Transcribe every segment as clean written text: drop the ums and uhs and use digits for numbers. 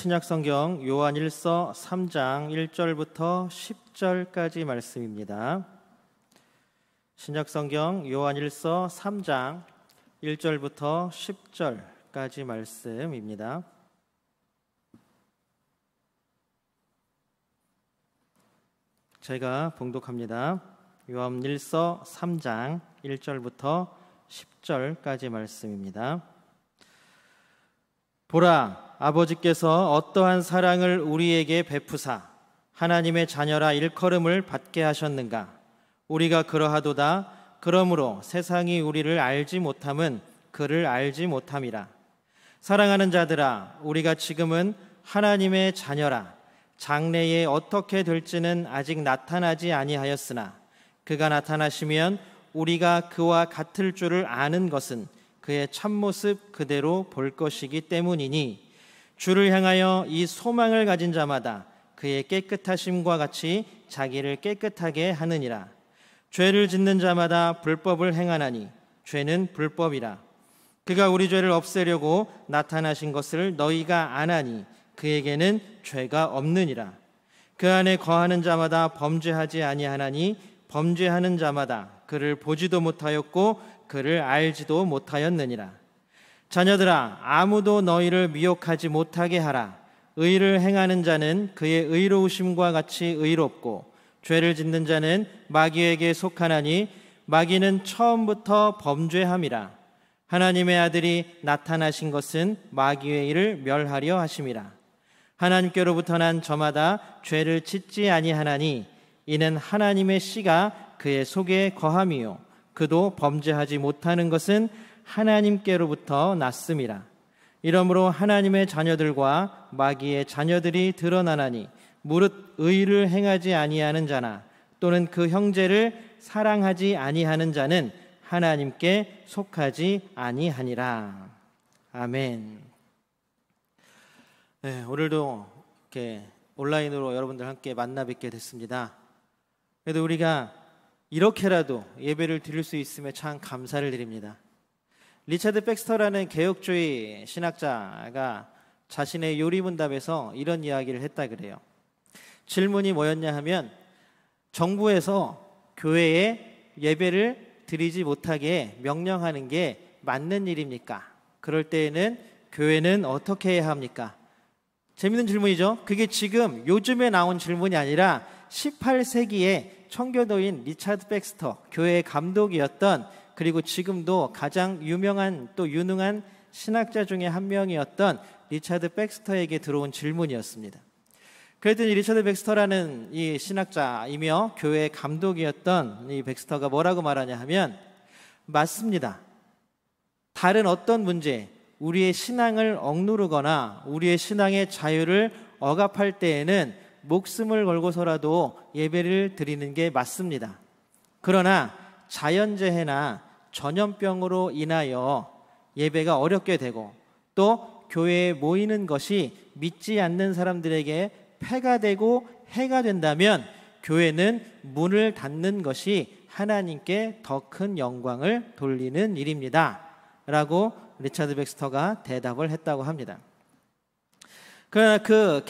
신약성경 요한일서 3장 1절부터 10절까지 말씀입니다. 신약성경 요한일서 3장 1절부터 10절까지 말씀입니다. 제가 봉독합니다. 요한일서 3장 1절부터 10절까지 말씀입니다. 보라, 아버지께서 어떠한 사랑을 우리에게 베푸사 하나님의 자녀라 일컬음을 받게 하셨는가. 우리가 그러하도다. 그러므로 세상이 우리를 알지 못함은 그를 알지 못함이라. 사랑하는 자들아, 우리가 지금은 하나님의 자녀라. 장래에 어떻게 될지는 아직 나타나지 아니하였으나 그가 나타나시면 우리가 그와 같을 줄을 아는 것은 그의 참모습 그대로 볼 것이기 때문이니, 주를 향하여 이 소망을 가진 자마다 그의 깨끗하심과 같이 자기를 깨끗하게 하느니라. 죄를 짓는 자마다 불법을 행하나니 죄는 불법이라. 그가 우리 죄를 없애려고 나타나신 것을 너희가 아나니 그에게는 죄가 없느니라. 그 안에 거하는 자마다 범죄하지 아니하나니 범죄하는 자마다 그를 보지도 못하였고 그를 알지도 못하였느니라. 자녀들아, 아무도 너희를 미혹하지 못하게 하라. 의를 행하는 자는 그의 의로우심과 같이 의롭고 죄를 짓는 자는 마귀에게 속하나니 마귀는 처음부터 범죄함이라. 하나님의 아들이 나타나신 것은 마귀의 일을 멸하려 하심이라. 하나님께로부터 난 저마다 죄를 짓지 아니하나니 이는 하나님의 씨가 그의 속에 거함이요 그도 범죄하지 못하는 것은 하나님께로부터 났음이라. 이러므로 하나님의 자녀들과 마귀의 자녀들이 드러나나니 무릇 의를 행하지 아니하는 자나 또는 그 형제를 사랑하지 아니하는 자는 하나님께 속하지 아니하니라. 아멘. 네, 오늘도 이렇게 온라인으로 여러분들 함께 만나 뵙게 됐습니다. 그래도 우리가 이렇게라도 예배를 드릴 수 있음에 참 감사를 드립니다. 리차드 백스터라는 개혁주의 신학자가 자신의 요리문답에서 이런 이야기를 했다 그래요. 질문이 뭐였냐 하면, 정부에서 교회에 예배를 드리지 못하게 명령하는 게 맞는 일입니까? 그럴 때에는 교회는 어떻게 해야 합니까? 재밌는 질문이죠. 그게 지금 요즘에 나온 질문이 아니라 18세기에 청교도인 리차드 백스터, 교회의 감독이었던, 그리고 지금도 가장 유명한 또 유능한 신학자 중에 한 명이었던 리차드 백스터에게 들어온 질문이었습니다. 그랬더니 리차드 백스터라는 이 신학자이며 교회의 감독이었던 이 백스터가 뭐라고 말하냐 하면, 맞습니다. 다른 어떤 문제, 우리의 신앙을 억누르거나 우리의 신앙의 자유를 억압할 때에는 목숨을 걸고서라도 예배를 드리는 게 맞습니다. 그러나 자연재해나 전염병으로 인하여 예배가 어렵게 되고 또 교회에 모이는 것이 믿지 않는 사람들에게 폐가 되고 해가 된다면 교회는 문을 닫는 것이 하나님께 더 큰 영광을 돌리는 일입니다 라고 리차드 백스터가 대답을 했다고 합니다. 그러나 그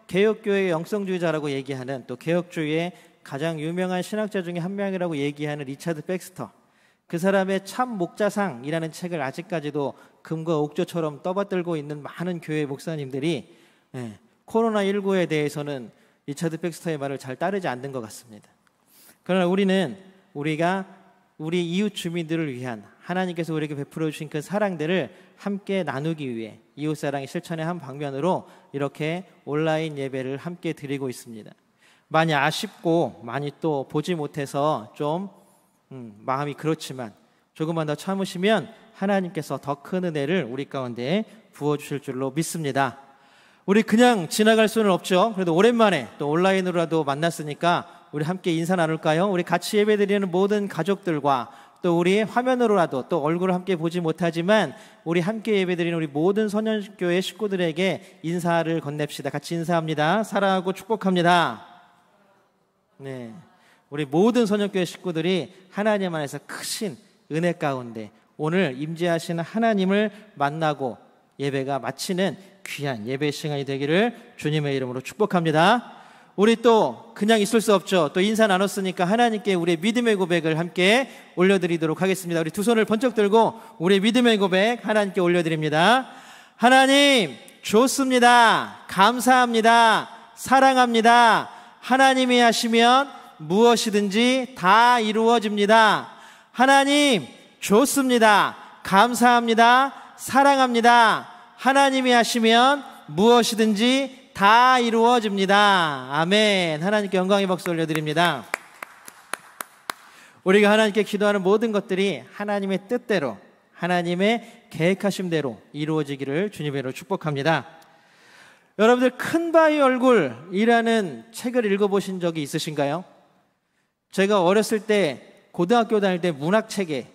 개혁교회의 영성주의자라고 얘기하는, 또 개혁주의의 가장 유명한 신학자 중에 한 명이라고 얘기하는 리차드 백스터, 그 사람의 참 목자상이라는 책을 아직까지도 금과 옥조처럼 떠받들고 있는 많은 교회 목사님들이 코로나19에 대해서는 리차드 백스터의 말을 잘 따르지 않는 것 같습니다. 그러나 우리가 우리 이웃 주민들을 위한 하나님께서 우리에게 베풀어 주신 그 사랑들을 함께 나누기 위해 이웃사랑의 실천의 한 방면으로 이렇게 온라인 예배를 함께 드리고 있습니다. 많이 아쉽고 많이 또 보지 못해서 좀 마음이 그렇지만 조금만 더 참으시면 하나님께서 더 큰 은혜를 우리 가운데 부어주실 줄로 믿습니다. 우리 그냥 지나갈 수는 없죠. 그래도 오랜만에 또 온라인으로라도 만났으니까 우리 함께 인사 나눌까요? 우리 같이 예배드리는 모든 가족들과 또 우리 화면으로라도 또 얼굴을 함께 보지 못하지만 우리 함께 예배드리는 우리 모든 선현교회 식구들에게 인사를 건넵시다. 같이 인사합니다. 사랑하고 축복합니다. 네, 우리 모든 선현교회 식구들이 하나님 안에서 크신 은혜 가운데 오늘 임재하시는 하나님을 만나고 예배가 마치는 귀한 예배 시간이 되기를 주님의 이름으로 축복합니다. 우리 또 그냥 있을 수 없죠. 또 인사 나눴으니까 하나님께 우리의 믿음의 고백을 함께 올려드리도록 하겠습니다. 우리 두 손을 번쩍 들고 우리의 믿음의 고백 하나님께 올려드립니다. 하나님 좋습니다. 감사합니다. 사랑합니다. 하나님이 하시면 무엇이든지 다 이루어집니다. 하나님 좋습니다. 감사합니다. 사랑합니다. 하나님이 하시면 무엇이든지 다 이루어집니다. 아멘. 하나님께 영광의 박수 올려드립니다. 우리가 하나님께 기도하는 모든 것들이 하나님의 뜻대로, 하나님의 계획하심대로 이루어지기를 주님의 이름으로 축복합니다. 여러분들 큰 바위 얼굴이라는 책을 읽어보신 적이 있으신가요? 제가 어렸을 때 고등학교 다닐 때 문학책에,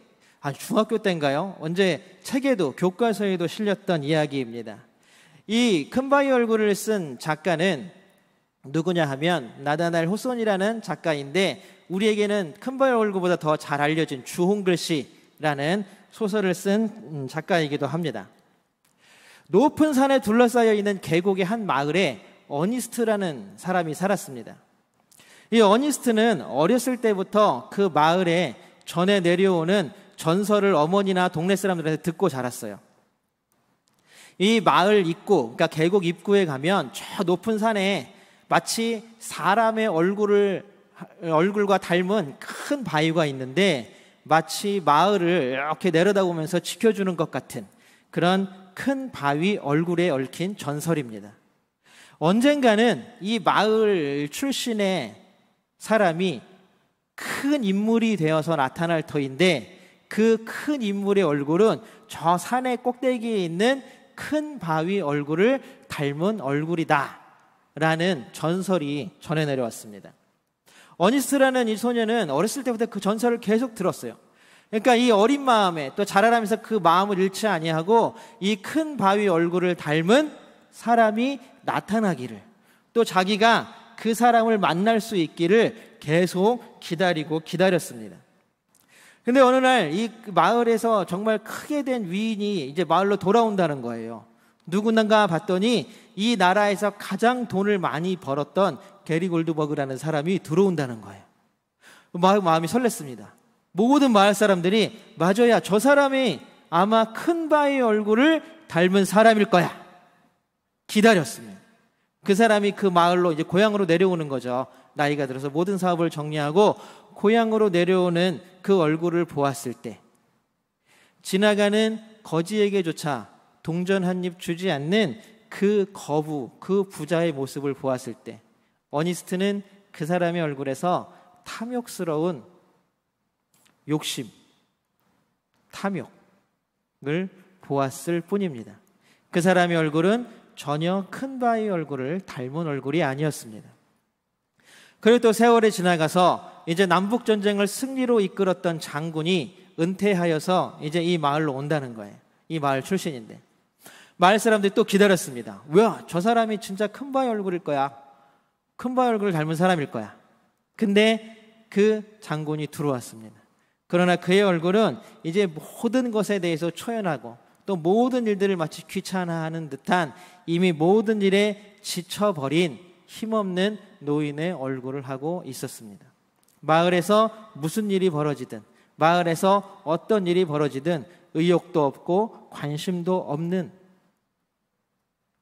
중학교 때인가요? 언제 책에도 교과서에도 실렸던 이야기입니다. 이 큰 바위 얼굴을 쓴 작가는 누구냐 하면 나다날 호손이라는 작가인데, 우리에게는 큰 바위 얼굴보다 더 잘 알려진 주홍글 씨라는 소설을 쓴 작가이기도 합니다. 높은 산에 둘러싸여 있는 계곡의 한 마을에 어니스트라는 사람이 살았습니다. 이 어니스트는 어렸을 때부터 그 마을에 전해 내려오는 전설을 어머니나 동네 사람들한테 듣고 자랐어요. 이 마을 입구, 그러니까 계곡 입구에 가면 저 높은 산에 마치 사람의 얼굴과 닮은 큰 바위가 있는데, 마치 마을을 이렇게 내려다보면서 지켜주는 것 같은 그런 큰 바위 얼굴에 얽힌 전설입니다. 언젠가는 이 마을 출신의 사람이 큰 인물이 되어서 나타날 터인데, 그 큰 인물의 얼굴은 저 산의 꼭대기에 있는 큰 바위 얼굴을 닮은 얼굴이다 라는 전설이 전해 내려왔습니다. 어니스트라는 이 소녀는 어렸을 때부터 그 전설을 계속 들었어요. 그러니까 이 어린 마음에 또 자라나면서 그 마음을 잃지 아니하고 이 큰 바위 얼굴을 닮은 사람이 나타나기를, 또 자기가 그 사람을 만날 수 있기를 계속 기다렸습니다. 근데 어느 날 이 마을에서 정말 크게 된 위인이 이제 마을로 돌아온다는 거예요. 누구난가 봤더니 이 나라에서 가장 돈을 많이 벌었던 게리 골드버그라는 사람이 들어온다는 거예요. 마음이 설렜습니다. 모든 마을 사람들이 맞아야 저 사람이 아마 큰 바위 얼굴을 닮은 사람일 거야 기다렸습니다. 그 사람이 그 마을로 이제 고향으로 내려오는 거죠. 나이가 들어서 모든 사업을 정리하고 고향으로 내려오는 그 얼굴을 보았을 때, 지나가는 거지에게조차 동전 한 입 주지 않는 그 거부, 그 부자의 모습을 보았을 때, 어니스트는 그 사람의 얼굴에서 탐욕스러운 욕심, 탐욕을 보았을 뿐입니다. 그 사람의 얼굴은 전혀 큰 바위 얼굴을 닮은 얼굴이 아니었습니다. 그리고 또 세월이 지나가서 이제 남북전쟁을 승리로 이끌었던 장군이 은퇴하여서 이제 이 마을로 온다는 거예요. 이 마을 출신인데 마을 사람들이 또 기다렸습니다. 왜? 저 사람이 진짜 큰 바위 얼굴일 거야. 큰 바위 얼굴을 닮은 사람일 거야. 근데 그 장군이 들어왔습니다. 그러나 그의 얼굴은 이제 모든 것에 대해서 초연하고 또 모든 일들을 마치 귀찮아하는 듯한, 이미 모든 일에 지쳐버린 힘없는 노인의 얼굴을 하고 있었습니다. 마을에서 무슨 일이 벌어지든, 마을에서 어떤 일이 벌어지든 의욕도 없고 관심도 없는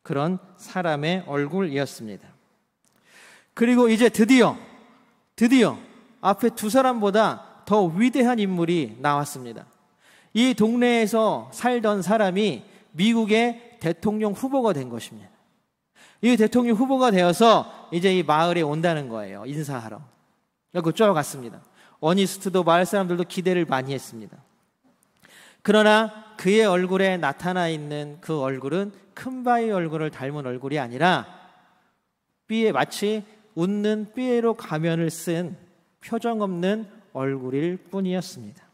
그런 사람의 얼굴이었습니다. 그리고 이제 드디어 앞에 두 사람보다 더 위대한 인물이 나왔습니다. 이 동네에서 살던 사람이 미국의 대통령 후보가 된 것입니다. 이 대통령 후보가 되어서 이제 이 마을에 온다는 거예요. 인사하러. 그리고 쫓아갔습니다. 어니스트도 마을 사람들도 기대를 많이 했습니다. 그러나 그의 얼굴에 나타나 있는 그 얼굴은 큰 바위 얼굴을 닮은 얼굴이 아니라 마치 웃는 삐에로 가면을 쓴 표정 없는 얼굴일 뿐이었습니다.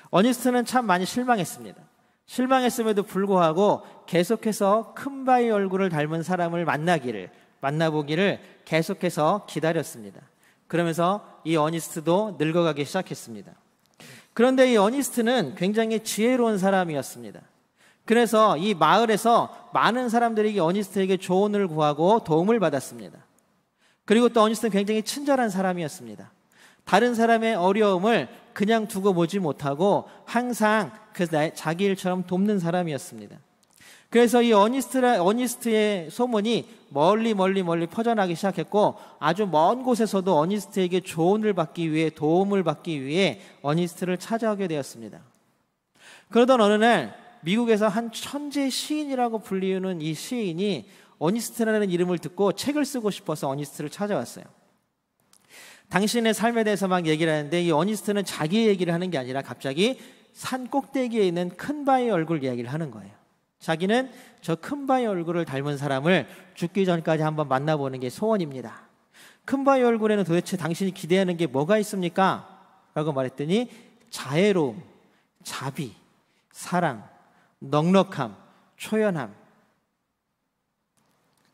어니스트는 참 많이 실망했습니다. 실망했음에도 불구하고 계속해서 큰 바위 얼굴을 닮은 사람을 만나보기를 계속해서 기다렸습니다. 그러면서 이 어니스트도 늙어가기 시작했습니다. 그런데 이 어니스트는 굉장히 지혜로운 사람이었습니다. 그래서 이 마을에서 많은 사람들이 어니스트에게 조언을 구하고 도움을 받았습니다. 그리고 또 어니스트는 굉장히 친절한 사람이었습니다. 다른 사람의 어려움을 그냥 두고 보지 못하고 항상 자기 일처럼 돕는 사람이었습니다. 그래서 이 어니스트의 소문이 멀리 퍼져나기 시작했고, 아주 먼 곳에서도 어니스트에게 조언을 받기 위해, 도움을 받기 위해 어니스트를 찾아오게 되었습니다. 그러던 어느 날 미국에서 한 천재 시인이라고 불리우는 이 시인이 어니스트라는 이름을 듣고 책을 쓰고 싶어서 어니스트를 찾아왔어요. 당신의 삶에 대해서 막 얘기를 하는데, 이 어니스트는 자기 얘기를 하는 게 아니라 갑자기 산 꼭대기에 있는 큰 바위 얼굴 이야기를 하는 거예요. 자기는 저 큰 바위 얼굴을 닮은 사람을 죽기 전까지 한번 만나보는 게 소원입니다. 큰 바위 얼굴에는 도대체 당신이 기대하는 게 뭐가 있습니까? 라고 말했더니 자애로움, 자비, 사랑, 넉넉함, 초연함.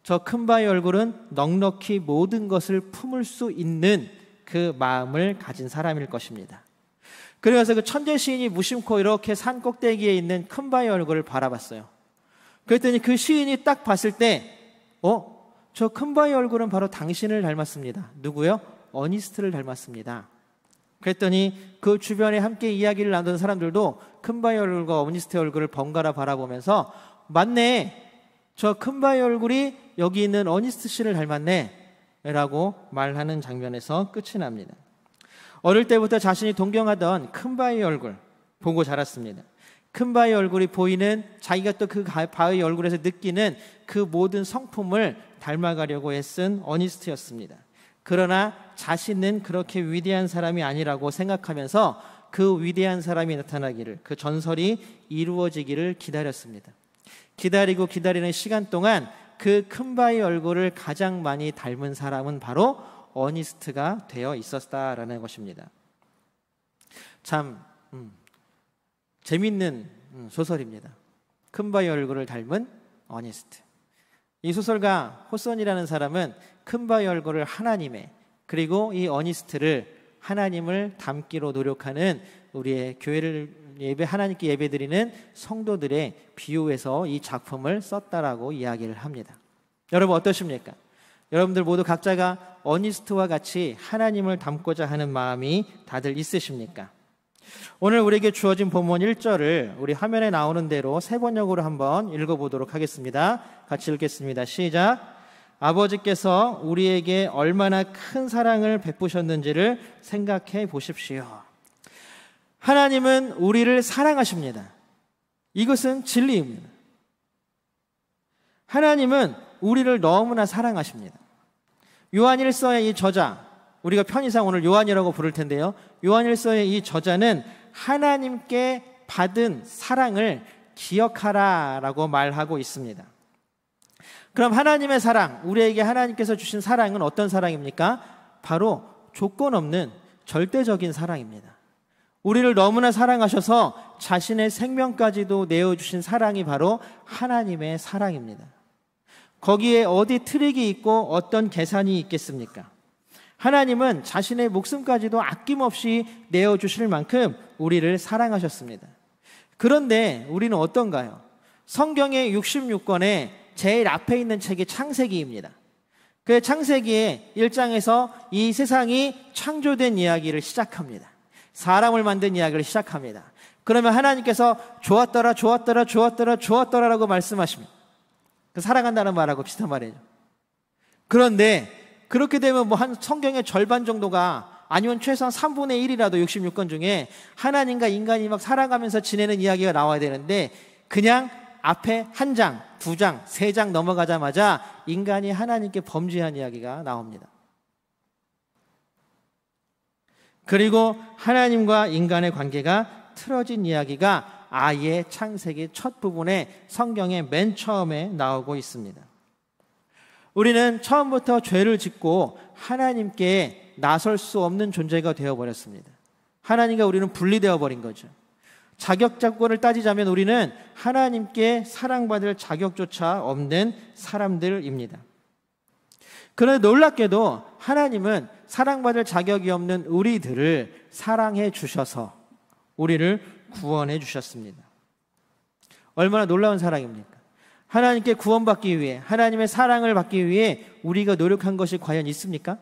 저 큰 바위 얼굴은 넉넉히 모든 것을 품을 수 있는 그 마음을 가진 사람일 것입니다. 그래서 그 천재 시인이 무심코 이렇게 산 꼭대기에 있는 큰 바위 얼굴을 바라봤어요. 그랬더니 그 시인이 딱 봤을 때, 저 큰 바위 얼굴은 바로 당신을 닮았습니다. 누구요? 어니스트를 닮았습니다. 그랬더니 그 주변에 함께 이야기를 나누는 사람들도 큰 바위 얼굴과 어니스트의 얼굴을 번갈아 바라보면서, 맞네, 저 큰 바위 얼굴이 여기 있는 어니스트 씨를 닮았네 라고 말하는 장면에서 끝이 납니다. 어릴 때부터 자신이 동경하던 큰 바위 얼굴 보고 자랐습니다. 큰 바위 얼굴이 보이는, 자기가 또 그 바위 얼굴에서 느끼는 그 모든 성품을 닮아가려고 애쓴 어니스트였습니다. 그러나 자신은 그렇게 위대한 사람이 아니라고 생각하면서 그 위대한 사람이 나타나기를, 그 전설이 이루어지기를 기다렸습니다. 기다리고 기다리는 시간 동안 그 큰 바위 얼굴을 가장 많이 닮은 사람은 바로 어니스트가 되어 있었다라는 것입니다. 참 재밌는 소설입니다. 큰 바위 얼굴을 닮은 어니스트. 이 소설가 호선이라는 사람은 큰 바위 얼굴을 하나님의, 그리고 이 어니스트를 하나님을 닮기로 노력하는 우리의 교회를 하나님께 예배드리는 성도들의 비유해서 이 작품을 썼다라고 이야기를 합니다. 여러분 어떠십니까? 여러분들 모두 각자가 어니스트와 같이 하나님을 닮고자 하는 마음이 다들 있으십니까? 오늘 우리에게 주어진 본문 1절을 우리 화면에 나오는 대로 세 번역으로 한번 읽어보도록 하겠습니다. 같이 읽겠습니다. 시작. 아버지께서 우리에게 얼마나 큰 사랑을 베푸셨는지를 생각해 보십시오. 하나님은 우리를 사랑하십니다. 이것은 진리입니다. 하나님은 우리를 너무나 사랑하십니다. 요한일서의 이 저자, 우리가 편의상 오늘 요한이라고 부를 텐데요, 요한일서의 이 저자는 하나님께 받은 사랑을 기억하라라고 말하고 있습니다. 그럼 하나님의 사랑, 우리에게 하나님께서 주신 사랑은 어떤 사랑입니까? 바로 조건 없는 절대적인 사랑입니다. 우리를 너무나 사랑하셔서 자신의 생명까지도 내어주신 사랑이 바로 하나님의 사랑입니다. 거기에 어디 트릭이 있고 어떤 계산이 있겠습니까? 하나님은 자신의 목숨까지도 아낌없이 내어주실 만큼 우리를 사랑하셨습니다. 그런데 우리는 어떤가요? 성경의 66권에 제일 앞에 있는 책이 창세기입니다. 그 창세기의 1장에서 이 세상이 창조된 이야기를 시작합니다. 사람을 만든 이야기를 시작합니다. 그러면 하나님께서 좋았더라라고 말씀하십니다. 사랑한다는 말하고 비슷한 말이죠. 그런데 그렇게 되면 한 성경의 절반 정도가, 아니면 최소한 3분의 1이라도 66권 중에 하나님과 인간이 막 살아가면서 지내는 이야기가 나와야 되는데, 그냥 앞에 한 장, 두 장, 세 장 넘어가자마자 인간이 하나님께 범죄한 이야기가 나옵니다. 그리고 하나님과 인간의 관계가 틀어진 이야기가 아예 창세기 첫 부분에 성경의 맨 처음에 나오고 있습니다. 우리는 처음부터 죄를 짓고 하나님께 나설 수 없는 존재가 되어버렸습니다. 하나님과 우리는 분리되어 버린 거죠. 자격자권을 따지자면 우리는 하나님께 사랑받을 자격조차 없는 사람들입니다. 그런데 놀랍게도 하나님은 사랑받을 자격이 없는 우리들을 사랑해 주셔서 우리를 구원해 주셨습니다. 얼마나 놀라운 사랑입니까? 하나님께 구원받기 위해, 하나님의 사랑을 받기 위해 우리가 노력한 것이 과연 있습니까?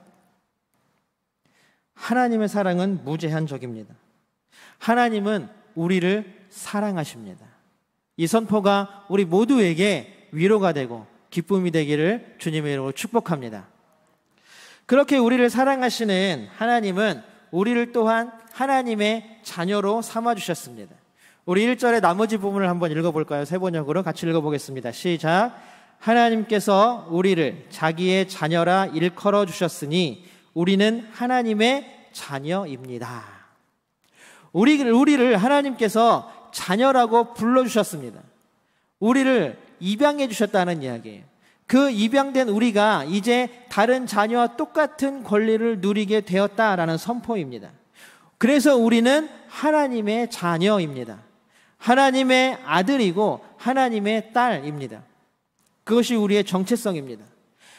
하나님의 사랑은 무제한적입니다. 하나님은 우리를 사랑하십니다. 이 선포가 우리 모두에게 위로가 되고 기쁨이 되기를 주님의 이름으로 축복합니다. 그렇게 우리를 사랑하시는 하나님은 우리를 또한 하나님의 자녀로 삼아주셨습니다. 우리 1절의 나머지 부분을 한번 읽어볼까요? 세 번역으로 같이 읽어보겠습니다. 시작. 하나님께서 우리를 자기의 자녀라 일컬어 주셨으니 우리는 하나님의 자녀입니다. 우리를 하나님께서 자녀라고 불러주셨습니다. 우리를 입양해 주셨다는 이야기예요. 그 입양된 우리가 이제 다른 자녀와 똑같은 권리를 누리게 되었다라는 선포입니다. 그래서 우리는 하나님의 자녀입니다. 하나님의 아들이고 하나님의 딸입니다. 그것이 우리의 정체성입니다.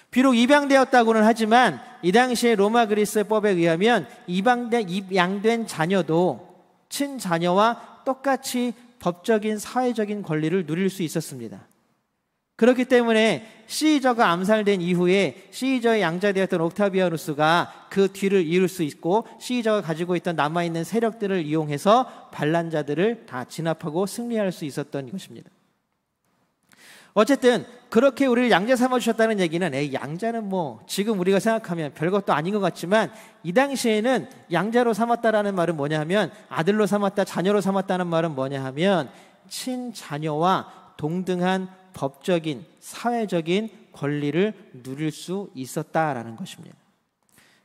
비록 입양되었다고는 하지만 이 당시에 로마 그리스법에 의하면 입양된 자녀도 친자녀와 똑같이 법적인 사회적인 권리를 누릴 수 있었습니다. 그렇기 때문에 시저가 암살된 이후에 시저의 양자되었던 옥타비아누스가 그 뒤를 이을 수 있고 시저가 가지고 있던 남아있는 세력들을 이용해서 반란자들을 다 진압하고 승리할 수 있었던 것입니다. 어쨌든 그렇게 우리를 양자 삼아주셨다는 얘기는 양자는 뭐 지금 우리가 생각하면 별것도 아닌 것 같지만 이 당시에는 양자로 삼았다라는 말은 뭐냐 하면 아들로 삼았다, 자녀로 삼았다는 말은 뭐냐 하면 친자녀와 동등한 법적인, 사회적인 권리를 누릴 수 있었다라는 것입니다.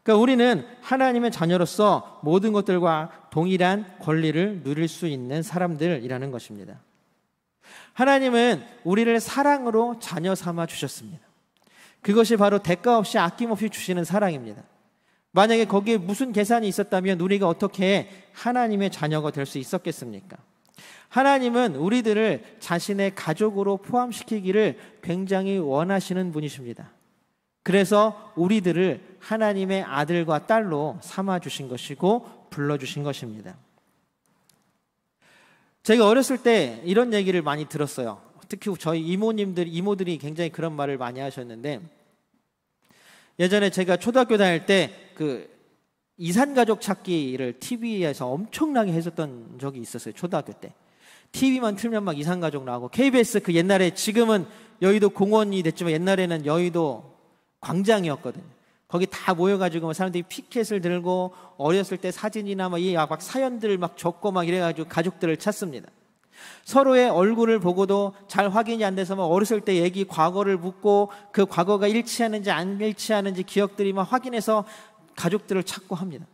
그러니까 우리는 하나님의 자녀로서 모든 것들과 동일한 권리를 누릴 수 있는 사람들이라는 것입니다. 하나님은 우리를 사랑으로 자녀 삼아 주셨습니다. 그것이 바로 대가 없이 아낌없이 주시는 사랑입니다. 만약에 거기에 무슨 계산이 있었다면 우리가 어떻게 하나님의 자녀가 될 수 있었겠습니까? 하나님은 우리들을 자신의 가족으로 포함시키기를 굉장히 원하시는 분이십니다. 그래서 우리들을 하나님의 아들과 딸로 삼아주신 것이고 불러주신 것입니다. 제가 어렸을 때 이런 얘기를 많이 들었어요. 특히 저희 이모들이 굉장히 그런 말을 많이 하셨는데, 예전에 제가 초등학교 다닐 때 그 이산가족 찾기를 TV에서 엄청나게 했었던 적이 있었어요. 초등학교 때 TV만 틀면 막 이산가족 나오고, KBS 그 옛날에, 지금은 여의도 공원이 됐지만 옛날에는 여의도 광장이었거든요. 거기 다 모여가지고 사람들이 피켓을 들고 어렸을 때 사진이나 막 사연들 막 적고 막 이래가지고 가족들을 찾습니다. 서로의 얼굴을 보고도 잘 확인이 안 돼서 막 어렸을 때 얘기 과거를 묻고 그 과거가 일치하는지 안 일치하는지 기억들이 막 확인해서 가족들을 찾고 합니다.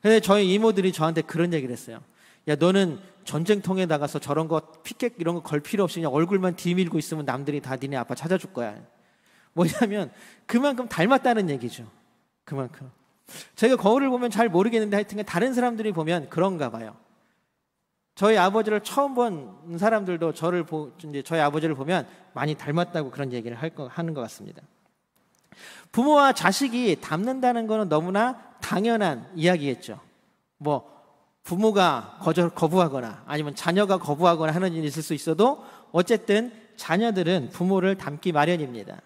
근데 저희 이모들이 저한테 그런 얘기를 했어요. 야, 너는 전쟁통에 나가서 저런 거 피켓 이런 거 걸 필요 없이 그냥 얼굴만 뒤밀고 있으면 남들이 다 니네 아빠 찾아줄 거야. 뭐냐면 그만큼 닮았다는 얘기죠. 그만큼. 제가 거울을 보면 잘 모르겠는데 하여튼 다른 사람들이 보면 그런가 봐요. 저희 아버지를 처음 본 사람들도 이제 저희 아버지를 보면 많이 닮았다고 그런 얘기를 하는 것 같습니다. 부모와 자식이 닮는다는 것은 너무나 당연한 이야기겠죠. 뭐 부모가 거부하거나 아니면 자녀가 거부하거나 하는 일이 있을 수 있어도 어쨌든 자녀들은 부모를 닮기 마련입니다.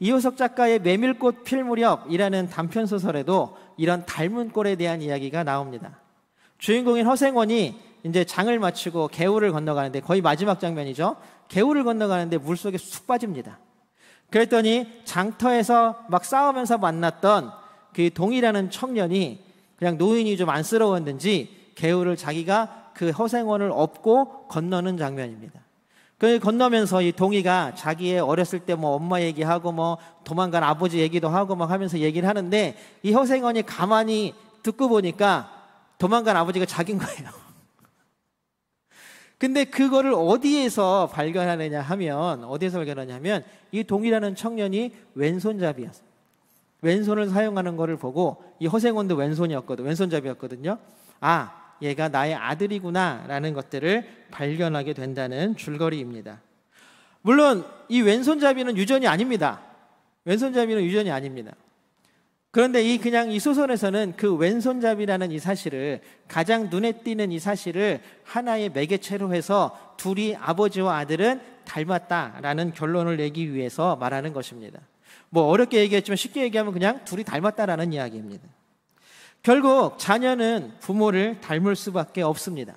이호석 작가의 메밀꽃 필 무렵이라는 단편소설에도 이런 닮은 꼴에 대한 이야기가 나옵니다. 주인공인 허생원이 이제 장을 마치고 개울을 건너가는데, 거의 마지막 장면이죠. 개울을 건너가는데 물속에 쑥 빠집니다. 그랬더니 장터에서 막 싸우면서 만났던 그 동이라는 청년이 그냥 노인이 좀 안쓰러웠는지 개울을 자기가 그 허생원을 업고 건너는 장면입니다. 그 건너면서 이 동이가 자기의 어렸을 때 뭐 엄마 얘기하고 뭐 도망간 아버지 얘기도 하고 막 하면서 얘기를 하는데, 이 허생원이 가만히 듣고 보니까 도망간 아버지가 자기인 거예요. 근데 그거를 어디에서 발견하느냐 하면 이 동이라는 청년이 왼손잡이였어요. 왼손을 사용하는 거를 보고 이 허생원도 왼손잡이였거든요. 아, 얘가 나의 아들이구나 라는 것들을 발견하게 된다는 줄거리입니다. 물론 이 왼손잡이는 유전이 아닙니다. 그런데 이 소설에서는 그 왼손잡이라는 이 사실을, 가장 눈에 띄는 이 사실을 하나의 매개체로 해서 둘이, 아버지와 아들은 닮았다라는 결론을 내기 위해서 말하는 것입니다. 뭐 어렵게 얘기했지만 쉽게 얘기하면 그냥 둘이 닮았다라는 이야기입니다. 결국 자녀는 부모를 닮을 수밖에 없습니다.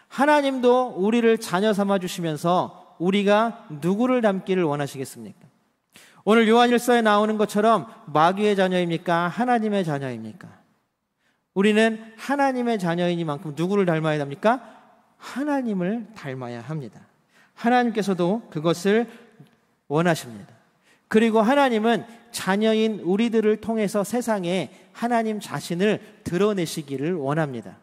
하나님도 우리를 자녀 삼아 주시면서 우리가 누구를 닮기를 원하시겠습니까? 오늘 요한일서에 나오는 것처럼 마귀의 자녀입니까? 하나님의 자녀입니까? 우리는 하나님의 자녀이니만큼 누구를 닮아야 합니까? 하나님을 닮아야 합니다. 하나님께서도 그것을 원하십니다. 그리고 하나님은 자녀인 우리들을 통해서 세상에 하나님 자신을 드러내시기를 원합니다.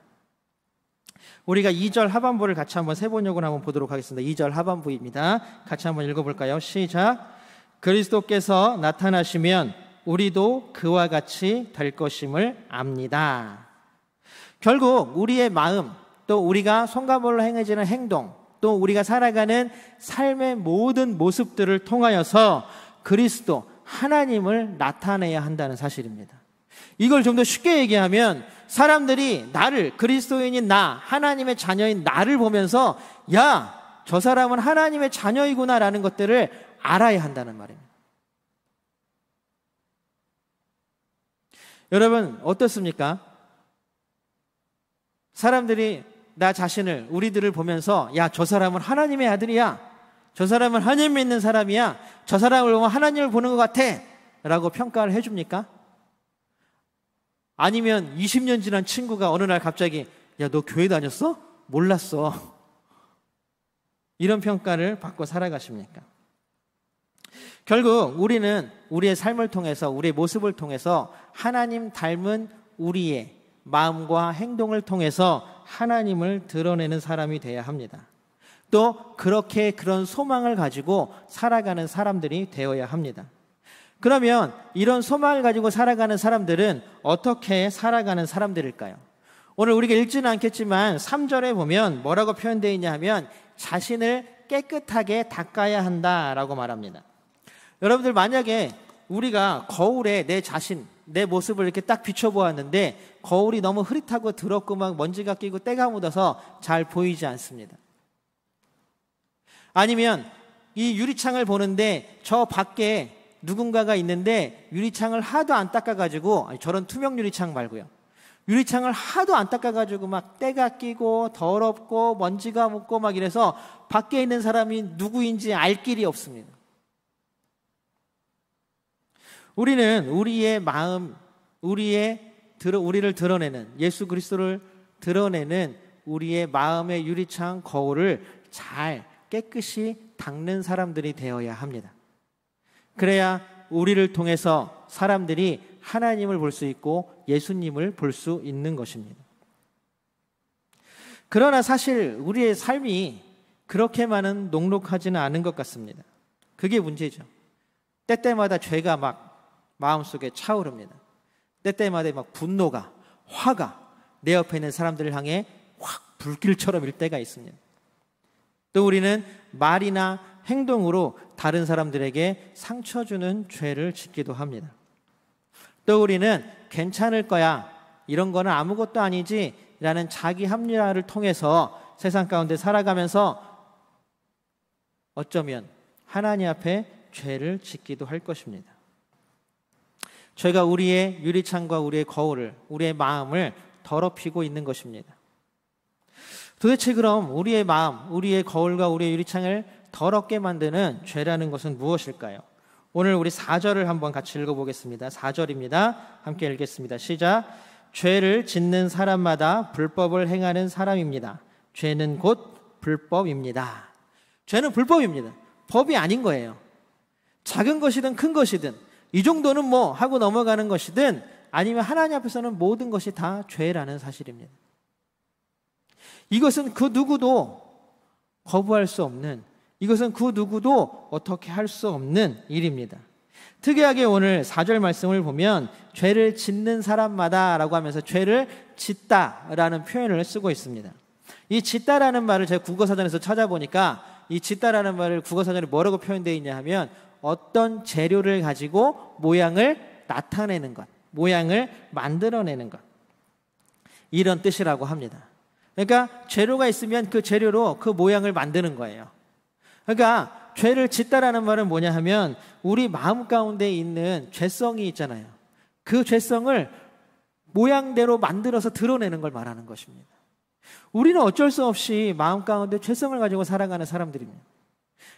우리가 2절 하반부를 같이 한번 세번역을 한번 보도록 하겠습니다. 2절 하반부입니다. 같이 한번 읽어볼까요? 시작. 그리스도께서 나타나시면 우리도 그와 같이 될 것임을 압니다. 결국 우리의 마음, 또 우리가 손가락으로 행해지는 행동, 또 우리가 살아가는 삶의 모든 모습들을 통하여서 그리스도, 하나님을 나타내야 한다는 사실입니다. 이걸 좀 더 쉽게 얘기하면 사람들이 나를, 그리스도인인 나, 하나님의 자녀인 나를 보면서 야, 저 사람은 하나님의 자녀이구나라는 것들을 알아야 한다는 말입니다. 여러분 어떻습니까? 사람들이 나 자신을, 우리들을 보면서 야, 저 사람은 하나님의 아들이야, 저 사람은 하나님 믿는 사람이야, 저 사람을 보면 하나님을 보는 것 같아 라고 평가를 해줍니까? 아니면 20년 지난 친구가 어느 날 갑자기 야, 너 교회 다녔어? 몰랐어. 이런 평가를 받고 살아가십니까? 결국 우리는 우리의 삶을 통해서, 우리의 모습을 통해서 하나님 닮은 우리의 마음과 행동을 통해서 하나님을 드러내는 사람이 되어야 합니다. 또 그렇게 그런 소망을 가지고 살아가는 사람들이 되어야 합니다. 그러면 이런 소망을 가지고 살아가는 사람들은 어떻게 살아가는 사람들일까요? 오늘 우리가 읽지는 않겠지만 3절에 보면 뭐라고 표현되어 있냐 하면 자신을 깨끗하게 닦아야 한다라고 말합니다. 여러분들 만약에 우리가 거울에 내 자신, 내 모습을 이렇게 딱 비춰보았는데 거울이 너무 흐릿하고 더럽고 막 먼지가 끼고 때가 묻어서 잘 보이지 않습니다. 아니면 이 유리창을 보는데 저 밖에 누군가가 있는데 유리창을 하도 안 닦아가지고, 아니, 저런 투명 유리창 말고요, 유리창을 하도 안 닦아가지고 막 때가 끼고 더럽고 먼지가 묻고 막 이래서 밖에 있는 사람이 누구인지 알 길이 없습니다. 우리는 우리의 마음, 우리를 드러내는, 예수 그리스도를 드러내는 우리의 마음의 유리창 거울을 잘 깨끗이 닦는 사람들이 되어야 합니다. 그래야 우리를 통해서 사람들이 하나님을 볼 수 있고 예수님을 볼 수 있는 것입니다. 그러나 사실 우리의 삶이 그렇게만은 녹록하지는 않은 것 같습니다. 그게 문제죠. 때때마다 죄가 막 마음속에 차오릅니다. 때때마다 막 분노가, 화가 내 옆에 있는 사람들을 향해 확 불길처럼 일 때가 있습니다. 또 우리는 말이나 행동으로 다른 사람들에게 상처 주는 죄를 짓기도 합니다. 또 우리는 괜찮을 거야, 이런 거는 아무것도 아니지 라는 자기 합리화를 통해서 세상 가운데 살아가면서 어쩌면 하나님 앞에 죄를 짓기도 할 것입니다. 죄가 우리의 유리창과 우리의 거울을, 우리의 마음을 더럽히고 있는 것입니다. 도대체 그럼 우리의 마음, 우리의 거울과 우리의 유리창을 더럽게 만드는 죄라는 것은 무엇일까요? 오늘 우리 4절을 한번 같이 읽어보겠습니다. 4절입니다. 함께 읽겠습니다. 시작. 죄를 짓는 사람마다 불법을 행하는 사람입니다. 죄는 곧 불법입니다. 죄는 불법입니다. 법이 아닌 거예요. 작은 것이든 큰 것이든 이 정도는 뭐 하고 넘어가는 것이든 아니면 하나님 앞에서는 모든 것이 다 죄라는 사실입니다. 이것은 그 누구도 거부할 수 없는, 이것은 그 누구도 어떻게 할 수 없는 일입니다. 특이하게 오늘 4절 말씀을 보면 죄를 짓는 사람마다 라고 하면서 죄를 짓다라는 표현을 쓰고 있습니다. 이 짓다라는 말을 제가 국어사전에서 찾아보니까 이 짓다라는 말을 국어사전에 뭐라고 표현되어 있냐 하면 어떤 재료를 가지고 모양을 나타내는 것, 모양을 만들어내는 것, 이런 뜻이라고 합니다. 그러니까 재료가 있으면 그 재료로 그 모양을 만드는 거예요. 그러니까 죄를 짓다라는 말은 뭐냐 하면 우리 마음 가운데 있는 죄성이 있잖아요. 그 죄성을 모양대로 만들어서 드러내는 걸 말하는 것입니다. 우리는 어쩔 수 없이 마음 가운데 죄성을 가지고 살아가는 사람들입니다.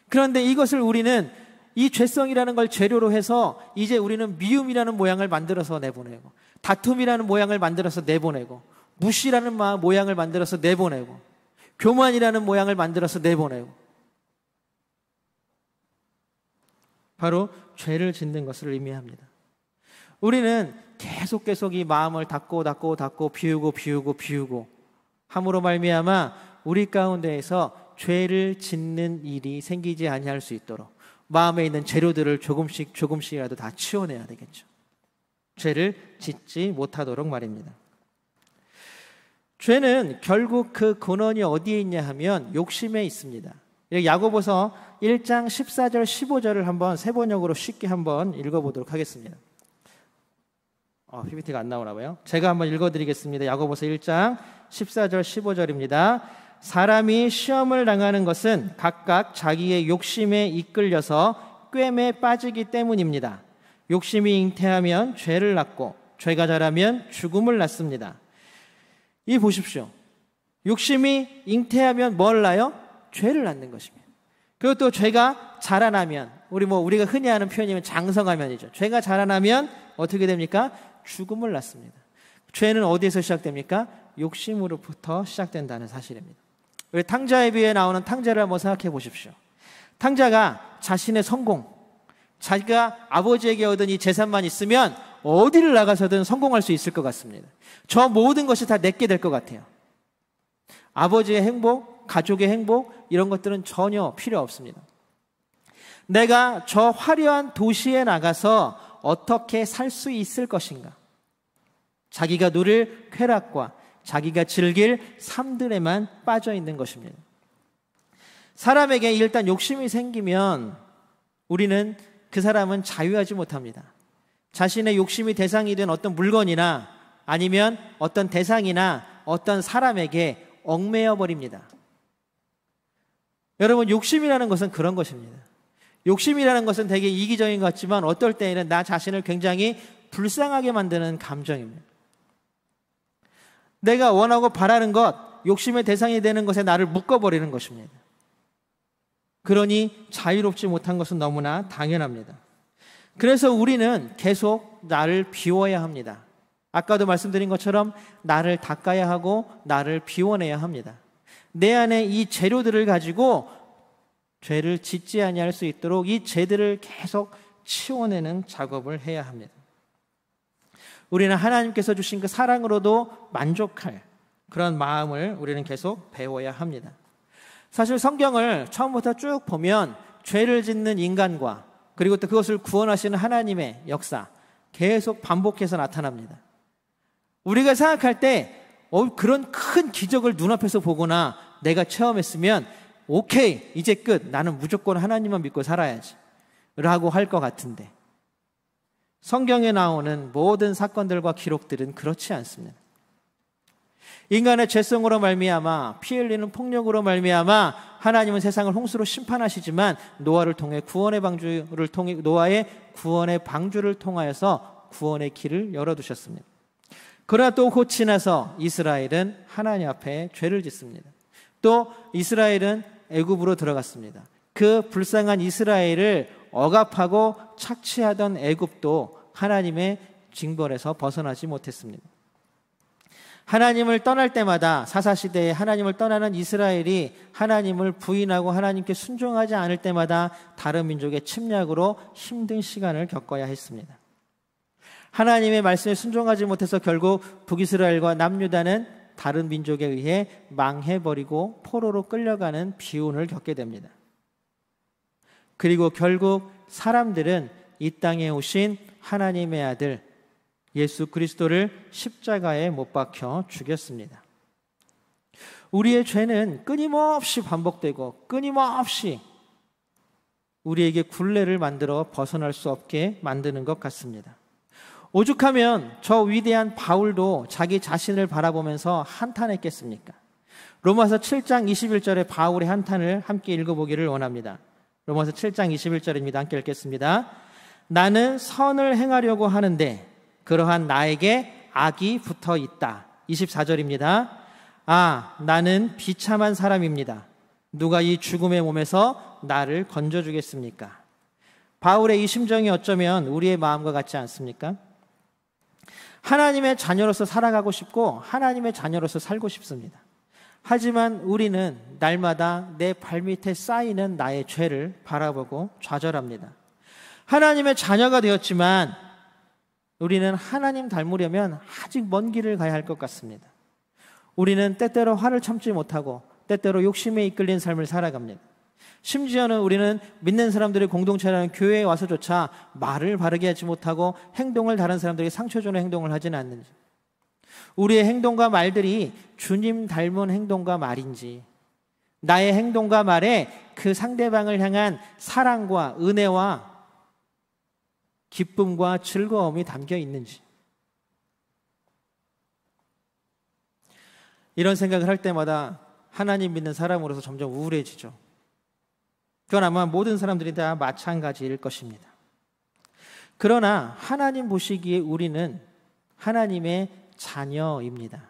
그런데 이것을 우리는 이 죄성이라는 걸 재료로 해서 이제 우리는 미움이라는 모양을 만들어서 내보내고, 다툼이라는 모양을 만들어서 내보내고, 무시라는 모양을 만들어서 내보내고, 교만이라는 모양을 만들어서 내보내고, 바로 죄를 짓는 것을 의미합니다. 우리는 계속 이 마음을 닫고 비우고 함으로 말미암아 우리 가운데에서 죄를 짓는 일이 생기지 아니할 수 있도록 마음에 있는 재료들을 조금씩이라도 다 치워내야 되겠죠. 죄를 짓지 못하도록 말입니다. 죄는 결국 그 근원이 어디에 있냐 하면 욕심에 있습니다. 야고보서 1장 14절 15절을 한번 세 번역으로 쉽게 한번 읽어보도록 하겠습니다. PPT가 안 나오나 봐요. 제가 한번 읽어드리겠습니다. 야고보서 1장 14절 15절입니다. 사람이 시험을 당하는 것은 각각 자기의 욕심에 이끌려서 꿰매 빠지기 때문입니다. 욕심이 잉태하면 죄를 낳고 죄가 자라면 죽음을 낳습니다. 이 보십시오. 욕심이 잉태하면 뭘 낳아요? 죄를 낳는 것입니다. 그리고 또 죄가 자라나면 우리가 흔히 하는 표현이면 장성하면이죠. 죄가 자라나면 어떻게 됩니까? 죽음을 낳습니다. 죄는 어디에서 시작됩니까? 욕심으로부터 시작된다는 사실입니다. 우리 탕자의 비유에 나오는 탕자를 한번 생각해 보십시오. 탕자가 자신의 성공, 자기가 아버지에게 얻은 이 재산만 있으면 어디를 나가서든 성공할 수 있을 것 같습니다. 저 모든 것이 다 내게 될 것 같아요. 아버지의 행복, 가족의 행복, 이런 것들은 전혀 필요 없습니다. 내가 저 화려한 도시에 나가서 어떻게 살 수 있을 것인가? 자기가 누릴 쾌락과 자기가 즐길 삶들에만 빠져 있는 것입니다. 사람에게 일단 욕심이 생기면 우리는 그 사람은 자유하지 못합니다. 자신의 욕심이 대상이 된 어떤 물건이나 아니면 어떤 대상이나 어떤 사람에게 얽매여 버립니다. 여러분, 욕심이라는 것은 그런 것입니다. 욕심이라는 것은 되게 이기적인 것 같지만 어떨 때에는 나 자신을 굉장히 불쌍하게 만드는 감정입니다. 내가 원하고 바라는 것, 욕심의 대상이 되는 것에 나를 묶어버리는 것입니다. 그러니 자유롭지 못한 것은 너무나 당연합니다. 그래서 우리는 계속 나를 비워야 합니다. 아까도 말씀드린 것처럼 나를 닦아야 하고 나를 비워내야 합니다. 내 안에 이 재료들을 가지고 죄를 짓지 아니할 수 있도록 이 죄들을 계속 치워내는 작업을 해야 합니다. 우리는 하나님께서 주신 그 사랑으로도 만족할 그런 마음을 우리는 계속 배워야 합니다. 사실 성경을 처음부터 쭉 보면 죄를 짓는 인간과 그리고 또 그것을 구원하시는 하나님의 역사 계속 반복해서 나타납니다. 우리가 생각할 때 그런 큰 기적을 눈앞에서 보거나 내가 체험했으면 오케이, 이제 끝, 나는 무조건 하나님만 믿고 살아야지 라고 할 것 같은데 성경에 나오는 모든 사건들과 기록들은 그렇지 않습니다. 인간의 죄성으로 말미암아 피 흘리는 폭력으로 말미암아 하나님은 세상을 홍수로 심판하시지만 노아의 구원의 방주를 통하여서 구원의 길을 열어두셨습니다. 그러나 또 곧 지나서 이스라엘은 하나님 앞에 죄를 짓습니다. 또 이스라엘은 애굽으로 들어갔습니다. 그 불쌍한 이스라엘을 억압하고 착취하던 애굽도 하나님의 징벌에서 벗어나지 못했습니다. 하나님을 떠날 때마다 사사시대에 하나님을 떠나는 이스라엘이 하나님을 부인하고 하나님께 순종하지 않을 때마다 다른 민족의 침략으로 힘든 시간을 겪어야 했습니다. 하나님의 말씀에 순종하지 못해서 결국 북이스라엘과 남유다는 다른 민족에 의해 망해버리고 포로로 끌려가는 비운을 겪게 됩니다. 그리고 결국 사람들은 이 땅에 오신 하나님의 아들 예수 그리스도를 십자가에 못 박혀 죽였습니다. 우리의 죄는 끊임없이 반복되고 끊임없이 우리에게 굴레를 만들어 벗어날 수 없게 만드는 것 같습니다. 오죽하면 저 위대한 바울도 자기 자신을 바라보면서 한탄했겠습니까? 로마서 7장 21절의 바울의 한탄을 함께 읽어보기를 원합니다. 로마서 7장 21절입니다. 함께 읽겠습니다. 나는 선을 행하려고 하는데 그러한 나에게 악이 붙어 있다. 24절입니다. 아, 나는 비참한 사람입니다. 누가 이 죽음의 몸에서 나를 건져주겠습니까? 바울의 이 심정이 어쩌면 우리의 마음과 같지 않습니까? 하나님의 자녀로서 살아가고 싶고 하나님의 자녀로서 살고 싶습니다. 하지만 우리는 날마다 내 발밑에 쌓이는 나의 죄를 바라보고 좌절합니다. 하나님의 자녀가 되었지만 우리는 하나님 닮으려면 아직 먼 길을 가야 할 것 같습니다. 우리는 때때로 화를 참지 못하고 때때로 욕심에 이끌린 삶을 살아갑니다. 심지어는 우리는 믿는 사람들의 공동체라는 교회에 와서조차 말을 바르게 하지 못하고 행동을 다른 사람들에게 상처 주는 행동을 하지는 않는지, 우리의 행동과 말들이 주님 닮은 행동과 말인지, 나의 행동과 말에 그 상대방을 향한 사랑과 은혜와 기쁨과 즐거움이 담겨 있는지, 이런 생각을 할 때마다 하나님 믿는 사람으로서 점점 우울해지죠. 그건 아마 모든 사람들이 다 마찬가지일 것입니다. 그러나 하나님 보시기에 우리는 하나님의 자녀입니다.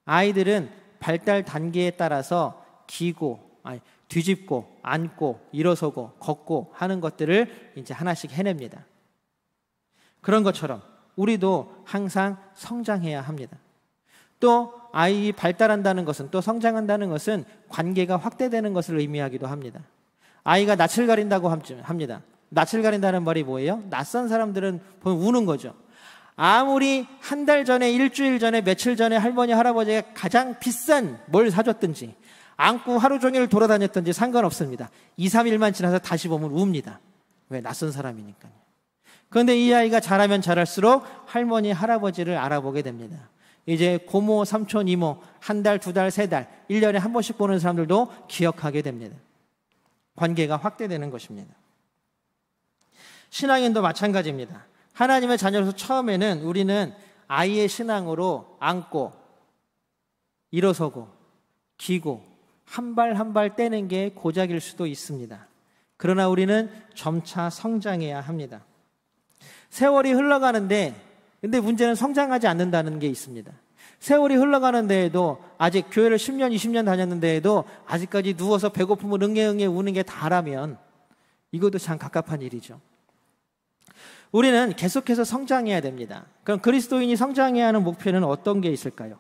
아이들은 발달 단계에 따라서 뒤집고, 앉고, 일어서고, 걷고 하는 것들을 이제 하나씩 해냅니다. 그런 것처럼 우리도 항상 성장해야 합니다. 또 아이 발달한다는 것은, 또 성장한다는 것은 관계가 확대되는 것을 의미하기도 합니다. 아이가 낯을 가린다고 합니다. 낯을 가린다는 말이 뭐예요? 낯선 사람들은 보면 우는 거죠. 아무리 한 달 전에, 일주일 전에, 며칠 전에 할머니, 할아버지가 가장 비싼 뭘 사줬든지 안고 하루 종일 돌아다녔든지 상관없습니다. 2, 3일만 지나서 다시 보면 웁니다. 왜? 낯선 사람이니까요. 그런데 이 아이가 자라면 자랄수록 할머니, 할아버지를 알아보게 됩니다. 이제 고모, 삼촌, 이모 한 달, 두 달, 세 달, 1년에 한 번씩 보는 사람들도 기억하게 됩니다. 관계가 확대되는 것입니다. 신앙인도 마찬가지입니다. 하나님의 자녀로서 처음에는 우리는 아이의 신앙으로 앉고, 일어서고, 기고, 한 발 한 발 떼는 게 고작일 수도 있습니다. 그러나 우리는 점차 성장해야 합니다. 세월이 흘러가는데, 근데 문제는 성장하지 않는다는 게 있습니다. 세월이 흘러가는 데에도, 아직 교회를 10년, 20년 다녔는 데에도 아직까지 누워서 배고프면 응애응애 우는 게 다라면 이것도 참 갑갑한 일이죠. 우리는 계속해서 성장해야 됩니다. 그럼 그리스도인이 성장해야 하는 목표는 어떤 게 있을까요?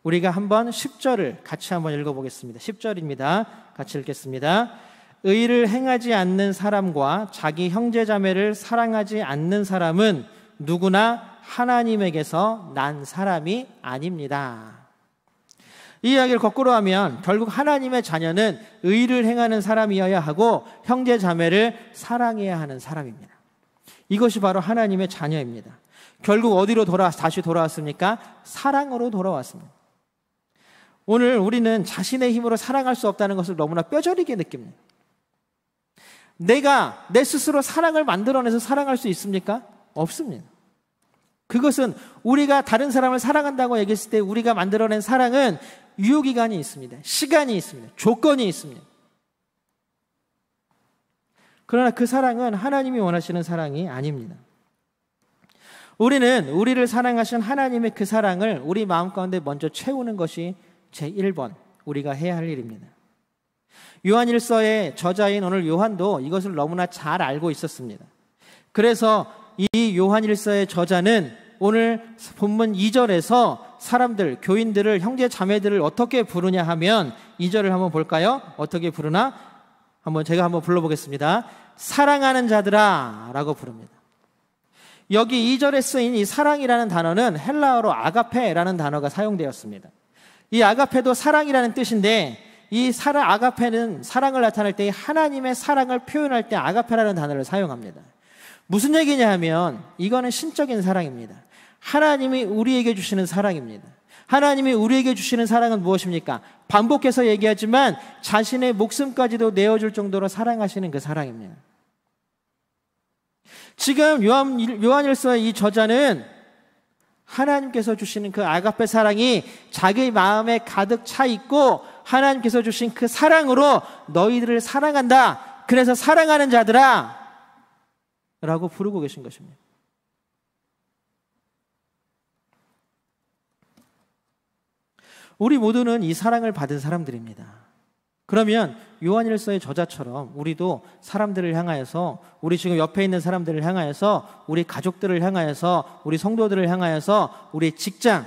우리가 한번 10절을 같이 한번 읽어보겠습니다. 10절입니다. 같이 읽겠습니다. 의를 행하지 않는 사람과 자기 형제자매를 사랑하지 않는 사람은 누구나 하나님에게서 난 사람이 아닙니다. 이 이야기를 거꾸로 하면 결국 하나님의 자녀는 의를 행하는 사람이어야 하고 형제자매를 사랑해야 하는 사람입니다. 이것이 바로 하나님의 자녀입니다. 결국 어디로 다시 돌아왔습니까? 사랑으로 돌아왔습니다. 오늘 우리는 자신의 힘으로 사랑할 수 없다는 것을 너무나 뼈저리게 느낍니다. 내가 내 스스로 사랑을 만들어내서 사랑할 수 있습니까? 없습니다. 그것은 우리가 다른 사람을 사랑한다고 얘기했을 때 우리가 만들어낸 사랑은 유효기간이 있습니다. 시간이 있습니다. 조건이 있습니다. 그러나 그 사랑은 하나님이 원하시는 사랑이 아닙니다. 우리는 우리를 사랑하신 하나님의 그 사랑을 우리 마음 가운데 먼저 채우는 것이 제1번 우리가 해야 할 일입니다. 요한일서의 저자인 오늘 요한도 이것을 너무나 잘 알고 있었습니다. 그래서 이 요한일서의 저자는 오늘 본문 2절에서 사람들, 교인들을, 형제 자매들을 어떻게 부르냐 하면 2절을 한번 볼까요? 어떻게 부르나? 제가 한번 불러보겠습니다. 사랑하는 자들아 라고 부릅니다. 여기 2절에 쓰인 이 사랑이라는 단어는 헬라어로 아가페라는 단어가 사용되었습니다. 이 아가페도 사랑이라는 뜻인데 이 아가페는 사랑을 나타낼 때 하나님의 사랑을 표현할 때 아가페라는 단어를 사용합니다. 무슨 얘기냐 하면 이거는 신적인 사랑입니다. 하나님이 우리에게 주시는 사랑입니다. 하나님이 우리에게 주시는 사랑은 무엇입니까? 반복해서 얘기하지만 자신의 목숨까지도 내어줄 정도로 사랑하시는 그 사랑입니다. 지금 요한일서의 이 저자는 하나님께서 주시는 그 아가페 사랑이 자기 마음에 가득 차 있고 하나님께서 주신 그 사랑으로 너희들을 사랑한다. 그래서 사랑하는 자들아 라고 부르고 계신 것입니다. 우리 모두는 이 사랑을 받은 사람들입니다. 그러면 요한일서의 저자처럼 우리도 사람들을 향하여서, 우리 지금 옆에 있는 사람들을 향하여서, 우리 가족들을 향하여서, 우리 성도들을 향하여서, 우리의 직장,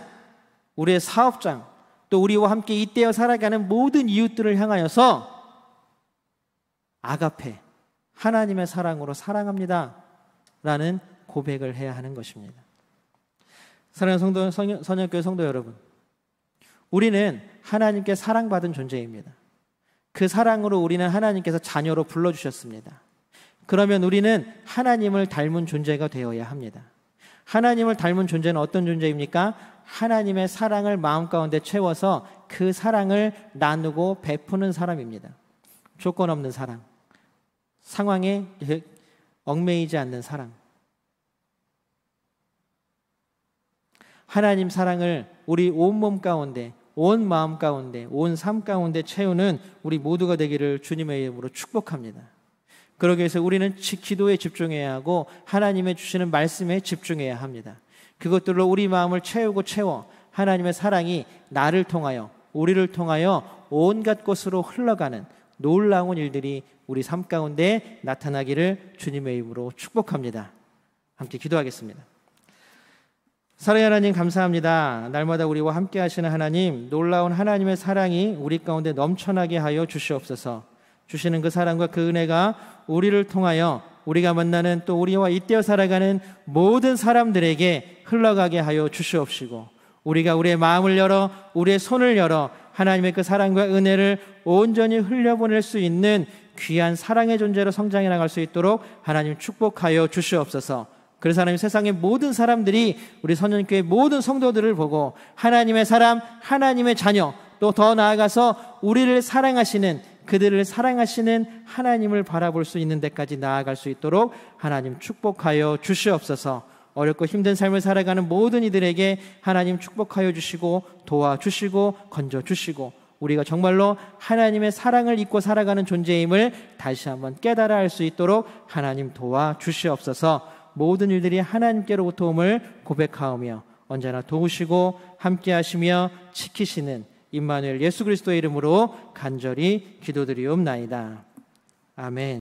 우리의 사업장, 또 우리와 함께 잇대어 살아가는 모든 이웃들을 향하여서 아가페, 하나님의 사랑으로 사랑합니다 라는 고백을 해야 하는 것입니다. 사랑하는 선영교회 성도 여러분, 우리는 하나님께 사랑받은 존재입니다. 그 사랑으로 우리는 하나님께서 자녀로 불러주셨습니다. 그러면 우리는 하나님을 닮은 존재가 되어야 합니다. 하나님을 닮은 존재는 어떤 존재입니까? 하나님의 사랑을 마음 가운데 채워서 그 사랑을 나누고 베푸는 사람입니다. 조건 없는 사랑, 상황에 얽매이지 않는 사랑. 하나님 사랑을 우리 온몸 가운데, 온 마음 가운데, 온 삶 가운데 채우는 우리 모두가 되기를 주님의 이름으로 축복합니다. 그러기 위해서 우리는 기도에 집중해야 하고 하나님의 주시는 말씀에 집중해야 합니다. 그것들로 우리 마음을 채우고 채워 하나님의 사랑이 나를 통하여, 우리를 통하여 온갖 곳으로 흘러가는 놀라운 일들이 우리 삶 가운데 나타나기를 주님의 이름으로 축복합니다. 함께 기도하겠습니다. 사랑의 하나님, 감사합니다. 날마다 우리와 함께 하시는 하나님, 놀라운 하나님의 사랑이 우리 가운데 넘쳐나게 하여 주시옵소서. 주시는 그 사랑과 그 은혜가 우리를 통하여 우리가 만나는, 또 우리와 잇대어 살아가는 모든 사람들에게 흘러가게 하여 주시옵시고, 우리가 우리의 마음을 열어, 우리의 손을 열어 하나님의 그 사랑과 은혜를 온전히 흘려보낼 수 있는 귀한 사랑의 존재로 성장해 나갈 수 있도록 하나님 축복하여 주시옵소서. 그래서 하나님, 세상의 모든 사람들이 우리 선년교회 모든 성도들을 보고 하나님의 사람, 하나님의 자녀, 또 더 나아가서 우리를 사랑하시는, 그들을 사랑하시는 하나님을 바라볼 수 있는 데까지 나아갈 수 있도록 하나님 축복하여 주시옵소서. 어렵고 힘든 삶을 살아가는 모든 이들에게 하나님 축복하여 주시고 도와주시고 건져주시고, 우리가 정말로 하나님의 사랑을 잊고 살아가는 존재임을 다시 한번 깨달아 알 수 있도록 하나님 도와주시옵소서. 모든 일들이 하나님께로부터 옴을 고백하오며 언제나 도우시고 함께하시며 지키시는 임마누엘 예수 그리스도의 이름으로 간절히 기도드리옵나이다. 아멘.